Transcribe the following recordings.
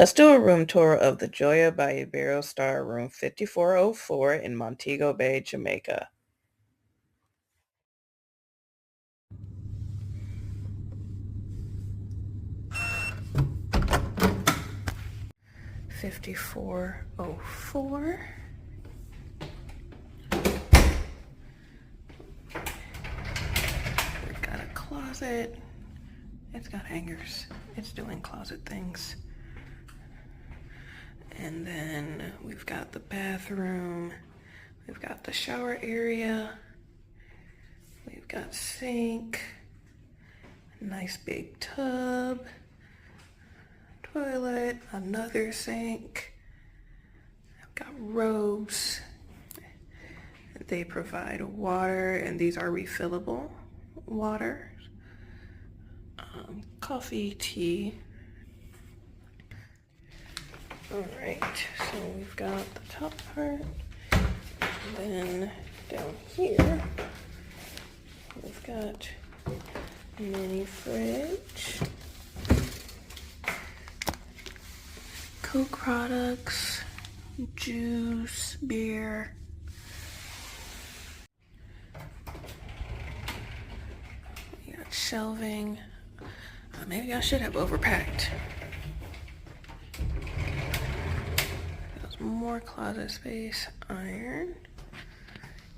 Let's do a room tour of the JOIA by Iberostar, room 5404 in Montego Bay, Jamaica. $54.04. We've got a closet. It's got hangers. It's doing closet things. And then we've got the bathroom. We've got the shower area. We've got sink. Nice big tub. Toilet, another sink. I've got robes. They provide water, and these are refillable water. Coffee, tea. All right, so we've got the top part, and then down here we've got mini fridge, Coke products, juice, beer. We got shelving. Maybe I should have overpacked. There's more closet space, iron.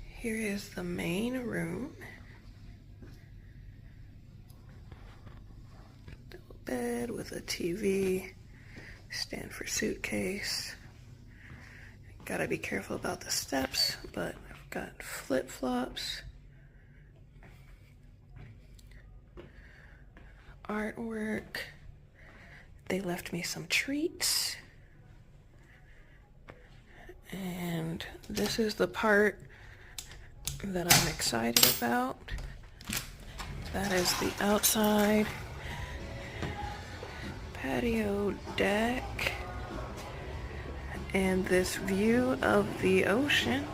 Here is the main room. Double bed with a TV, stand for suitcase. Gotta be careful about the steps, but I've got flip-flops. Artwork. They left me some treats. And this is the part that I'm excited about. That is the outside patio deck. And this view of the ocean.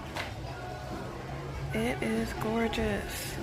It is gorgeous.